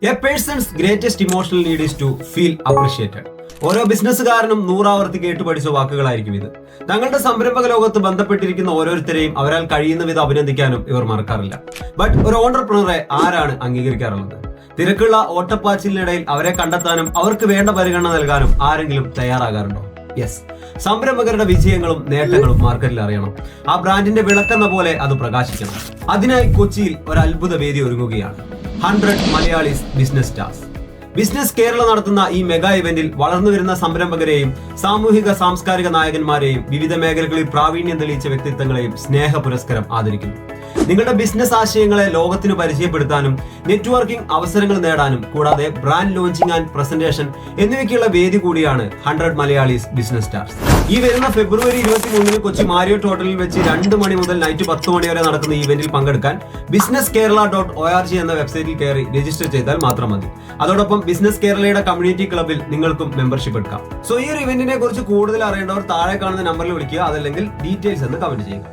A person's greatest emotional need is to feel appreciated. ഓരോ ബിസിനസ്സുകാരനും 100 ആവർത്തി കേട്ട് പഠിച്ച വാക്കുകളായിരിക്കും ഇത്. തങ്ങളുടെ സംരംഭക ലോകത്ത് ബന്ധപ്പെട്ടിരിക്കുന്ന ഓരോരുത്തരെയും അവരാൽ കഴിയുന്ന വിധം അഭിനന്ദിക്കാനും ഇവർ മറക്കാറില്ല. ബട്ട് ഒരു ഓണ്ടർപ്രണറെ ആരാണ് അംഗീകരിക്കാറുള്ളത്? തിരക്കുള്ള ഓട്ടപ്പാച്ചിലിനിടയിൽ അവരെ കണ്ടെത്താനും അവർക്ക് വേണ്ട പരിഗണന നൽകാനും ആരെങ്കിലും തയ്യാറാകാറുണ്ടോ? യെസ്, സംരംഭകരുടെ വിജയങ്ങളും നേട്ടങ്ങളും മാർക്കറ്റിൽ അറിയണം. ആ ബ്രാൻഡിന്റെ വിളക്കെന്ന പോലെ അത് പ്രകാശിക്കണം. അതിനായി കൊച്ചിയിൽ ഒരു അത്ഭുത വേദി ഒരുങ്ങുകയാണ്. 100 Malayalees business stars. Business Kerala നടത്തുന്ന ഈ മെഗാ ഇവന്റിൽ വളർന്നു വരുന്ന സംരംഭകരെയും സാമൂഹിക സാംസ്കാരിക നായകന്മാരെയും വിവിധ മേഖലകളിൽ പ്രാവീണ്യം തെളിയിച്ച വ്യക്തിത്വങ്ങളെയും സ്നേഹ പുരസ്കാരം ആദരിക്കുന്നു. നിങ്ങളുടെ ബിസിനസ് ആശയങ്ങളെ ലോകത്തിന് പരിചയപ്പെടുത്താനും നെറ്റ്വർക്കിംഗ് അവസരങ്ങൾ നേടാനും കൂടാതെ ബ്രാൻഡ് ലോഞ്ചിങ് ആൻഡ് പ്രസന്റേഷൻ എന്നിവയ്ക്കുള്ള വേദി കൂടിയാണ് 100 മലയാളീസ് ബിസിനസ് സ്റ്റാർസ്. ഈ വരുന്ന ഫെബ്രുവരി 23 കൊച്ചി മാരിയോട്ട് ഹോട്ടലിൽ വെച്ച് 2 മണി മുതൽ നൈറ്റ് 10 മണി വരെ നടക്കുന്ന ഇവന്റിൽ പങ്കെടുക്കാൻ businesskerala.org എന്ന വെബ്സൈറ്റിൽ കയറി രജിസ്റ്റർ ചെയ്താൽ മാത്രം മതി. അതോടൊപ്പം ബിസിനസ് കേരളയുടെ കമ്മ്യൂണിറ്റി ക്ലബിൽ നിങ്ങൾക്കും മെമ്പർഷിപ്പ് എടുക്കാം. സോ ഈ ഒരു ഇവന്റിനെ കുറിച്ച് കൂടുതൽ അറിയേണ്ടവർ താഴെ കാണുന്ന നമ്പറിൽ വിളിക്കുക, അതല്ലെങ്കിൽ ഡീറ്റെയിൽസ് എന്ന് കമന്റ് ചെയ്യുക.